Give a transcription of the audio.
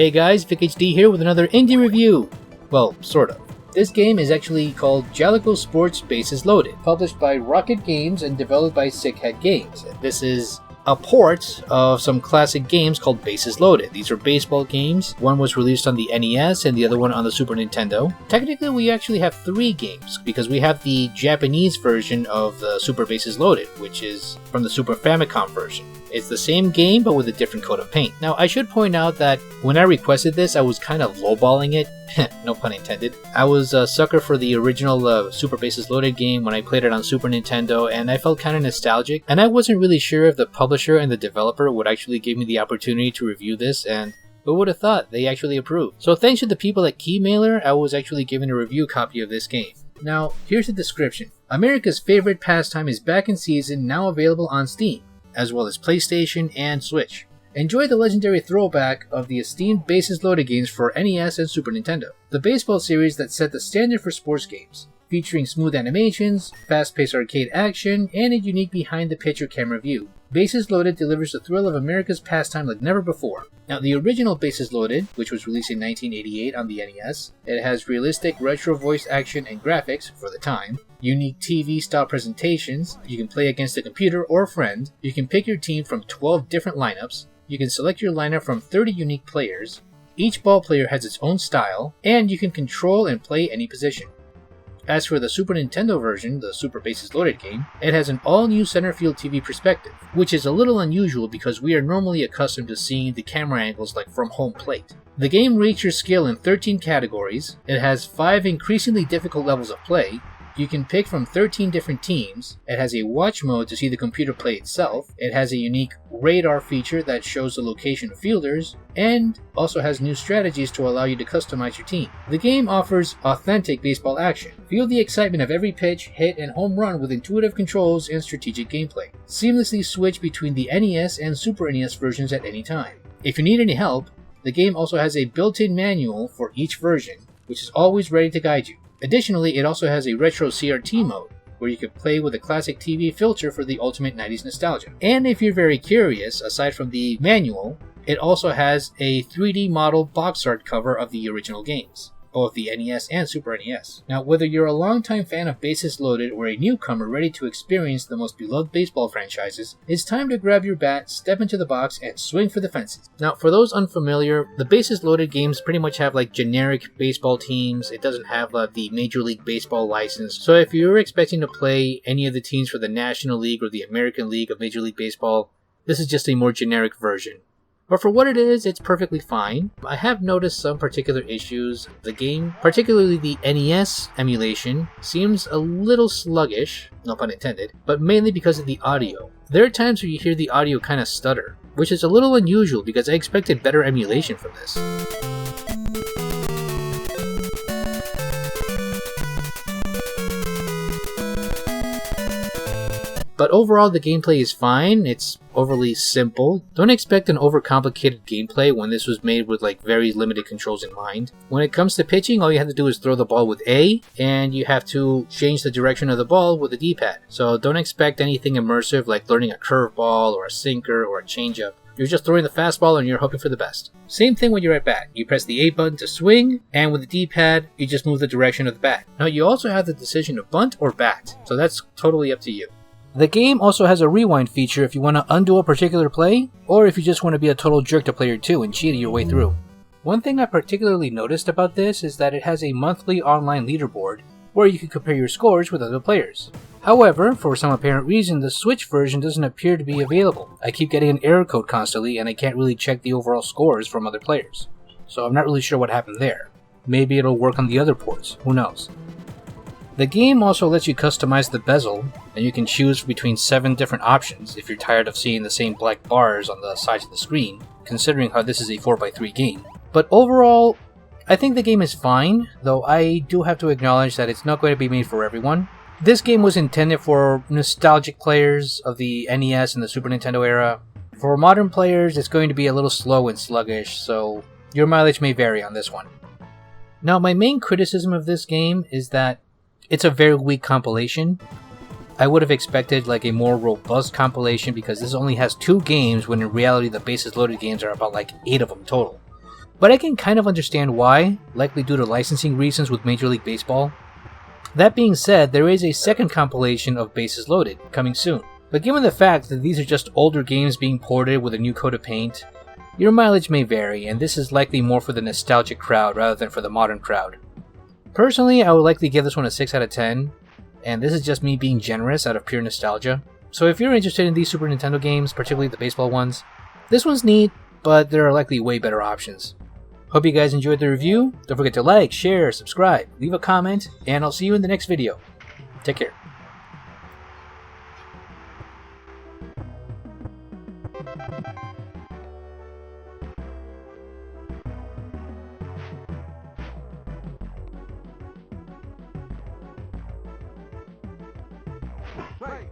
Hey guys, VicHD here with another indie review. Well, sort of. This game is actually called Jaleco Sports Bases Loaded, published by Rocket Games and developed by Sickhead Games. This is a port of some classic games called Bases Loaded. These are baseball games. One was released on the NES and the other one on the Super Nintendo. Technically, we actually have 3 games because we have the Japanese version of the Super Bases Loaded, which is from the Super Famicom version. It's the same game, but with a different coat of paint. Now, I should point out that when I requested this, I was kind of lowballing it. No pun intended. I was a sucker for the original Super Bases Loaded game when I played it on Super Nintendo, and I felt kind of nostalgic. And I wasn't really sure if the publisher and the developer would actually give me the opportunity to review this, and who would have thought they actually approved. So thanks to the people at Keymailer, I was actually given a review copy of this game. Now, here's the description. America's favorite pastime is back in season, now available on Steam, as well as PlayStation and Switch. Enjoy the legendary throwback of the esteemed Bases Loaded games for NES and Super Nintendo, the baseball series that set the standard for sports games, featuring smooth animations, fast-paced arcade action, and a unique behind-the-picture camera view. Bases Loaded delivers the thrill of America's pastime like never before. Now, the original Bases Loaded, which was released in 1988 on the NES, it has realistic retro voice action and graphics for the time, unique TV-style presentations, you can play against a computer or a friend, you can pick your team from 12 different lineups, you can select your lineup from 30 unique players, each ball player has its own style, and you can control and play any position. As for the Super Nintendo version, the Super Bases Loaded game, it has an all-new center field TV perspective, which is a little unusual because we are normally accustomed to seeing the camera angles like from home plate. The game rates your skill in 13 categories, it has 5 increasingly difficult levels of play, you can pick from 13 different teams, it has a watch mode to see the computer play itself, it has a unique radar feature that shows the location of fielders, and also has new strategies to allow you to customize your team. The game offers authentic baseball action. Feel the excitement of every pitch, hit, and home run with intuitive controls and strategic gameplay. Seamlessly switch between the NES and Super NES versions at any time. If you need any help, the game also has a built-in manual for each version, which is always ready to guide you. Additionally, it also has a retro CRT mode, where you can play with a classic TV filter for the ultimate 90s nostalgia. And if you're very curious, aside from the manual, it also has a 3D model box art cover of the original games, both the NES and Super NES. Now, whether you're a longtime fan of Bases Loaded or a newcomer ready to experience the most beloved baseball franchises, it's time to grab your bat, step into the box, and swing for the fences. Now, for those unfamiliar, the Bases Loaded games pretty much have like generic baseball teams. It doesn't have the Major League Baseball license. So if you're expecting to play any of the teams for the National League or the American League of Major League Baseball, this is just a more generic version. But for what it is, it's perfectly fine. I have noticed some particular issues. The game, particularly the NES emulation, seems a little sluggish, no pun intended, but mainly because of the audio. There are times where you hear the audio kind of stutter, which is a little unusual because I expected better emulation from this. But overall, the gameplay is fine. It's overly simple. Don't expect an overcomplicated gameplay when this was made with like very limited controls in mind. When it comes to pitching, all you have to do is throw the ball with A, and you have to change the direction of the ball with the D-pad. So don't expect anything immersive like learning a curveball or a sinker or a changeup. You're just throwing the fastball and you're hoping for the best. Same thing when you're at bat. You press the A button to swing, and with the D-pad, you just move the direction of the bat. Now you also have the decision to bunt or bat, so that's totally up to you. The game also has a rewind feature if you want to undo a particular play, or if you just want to be a total jerk to player 2 and cheat your way through. One thing I particularly noticed about this is that it has a monthly online leaderboard where you can compare your scores with other players. However, for some apparent reason, the Switch version doesn't appear to be available. I keep getting an error code constantly and I can't really check the overall scores from other players. So I'm not really sure what happened there. Maybe it'll work on the other ports, who knows. The game also lets you customize the bezel, and you can choose between 7 different options if you're tired of seeing the same black bars on the sides of the screen, considering how this is a 4x3 game. But overall, I think the game is fine, though I do have to acknowledge that it's not going to be made for everyone. This game was intended for nostalgic players of the NES and the Super Nintendo era. For modern players, it's going to be a little slow and sluggish, so your mileage may vary on this one. Now, my main criticism of this game is that it's a very weak compilation. I would have expected like a more robust compilation because this only has 2 games when in reality the Bases Loaded games are about like 8 of them total. but I can kind of understand why, likely due to licensing reasons with Major League Baseball. That being said, there is a second compilation of Bases Loaded coming soon, but given the fact that these are just older games being ported with a new coat of paint, your mileage may vary, and this is likely more for the nostalgic crowd rather than for the modern crowd. Personally, I would likely give this one a 6 out of 10, and this is just me being generous out of pure nostalgia. So if you're interested in these Super Nintendo games, particularly the baseball ones, this one's neat, but there are likely way better options. Hope you guys enjoyed the review. Don't forget to like, share, subscribe, leave a comment, and I'll see you in the next video. Take care. Right.